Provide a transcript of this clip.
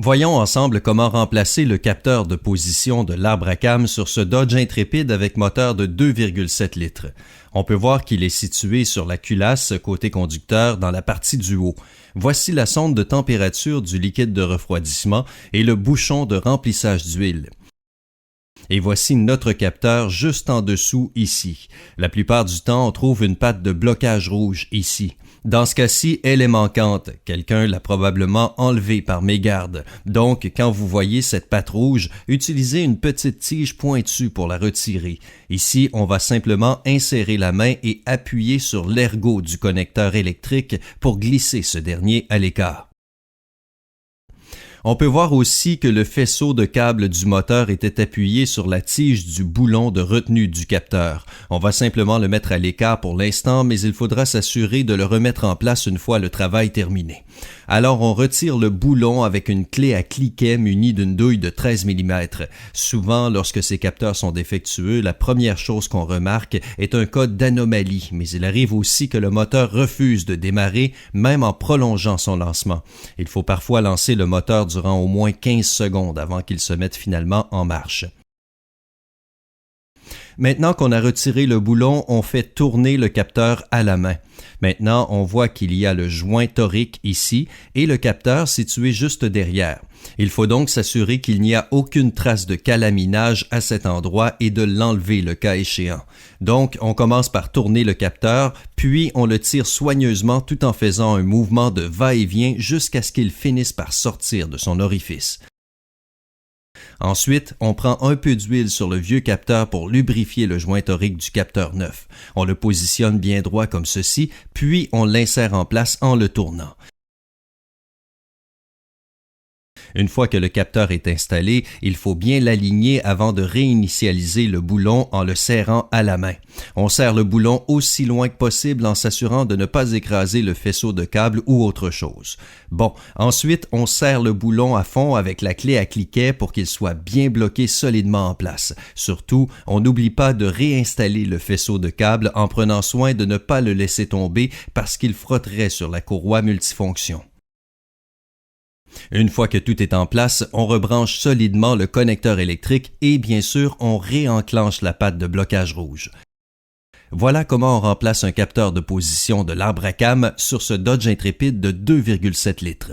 Voyons ensemble comment remplacer le capteur de position de l'arbre à cames sur ce Dodge Intrepid avec moteur de 2,7 litres. On peut voir qu'il est situé sur la culasse côté conducteur dans la partie du haut. Voici la sonde de température du liquide de refroidissement et le bouchon de remplissage d'huile. Et voici notre capteur juste en dessous ici. La plupart du temps, on trouve une patte de blocage rouge ici. Dans ce cas-ci, elle est manquante. Quelqu'un l'a probablement enlevée par mégarde. Donc, quand vous voyez cette patte rouge, utilisez une petite tige pointue pour la retirer. Ici, on va simplement insérer la main et appuyer sur l'ergot du connecteur électrique pour glisser ce dernier à l'écart. On peut voir aussi que le faisceau de câble du moteur était appuyé sur la tige du boulon de retenue du capteur. On va simplement le mettre à l'écart pour l'instant, mais il faudra s'assurer de le remettre en place une fois le travail terminé. Alors on retire le boulon avec une clé à cliquet munie d'une douille de 13 mm. Souvent, lorsque ces capteurs sont défectueux, la première chose qu'on remarque est un cas d'anomalie, mais il arrive aussi que le moteur refuse de démarrer, même en prolongeant son lancement. Il faut parfois lancer le moteur durant au moins 15 secondes avant qu'il se mette finalement en marche. Maintenant qu'on a retiré le boulon, on fait tourner le capteur à la main. Maintenant, on voit qu'il y a le joint torique ici et le capteur situé juste derrière. Il faut donc s'assurer qu'il n'y a aucune trace de calaminage à cet endroit et de l'enlever le cas échéant. Donc, on commence par tourner le capteur, puis on le tire soigneusement tout en faisant un mouvement de va-et-vient jusqu'à ce qu'il finisse par sortir de son orifice. Ensuite, on prend un peu d'huile sur le vieux capteur pour lubrifier le joint torique du capteur neuf. On le positionne bien droit comme ceci, puis on l'insère en place en le tournant. Une fois que le capteur est installé, il faut bien l'aligner avant de réinitialiser le boulon en le serrant à la main. On serre le boulon aussi loin que possible en s'assurant de ne pas écraser le faisceau de câble ou autre chose. Bon, ensuite, on serre le boulon à fond avec la clé à cliquet pour qu'il soit bien bloqué solidement en place. Surtout, on n'oublie pas de réinstaller le faisceau de câble en prenant soin de ne pas le laisser tomber parce qu'il frotterait sur la courroie multifonction. Une fois que tout est en place, on rebranche solidement le connecteur électrique et bien sûr, on réenclenche la patte de blocage rouge. Voilà comment on remplace un capteur de position de l'arbre à cames sur ce Dodge Intrepid de 2,7 litres.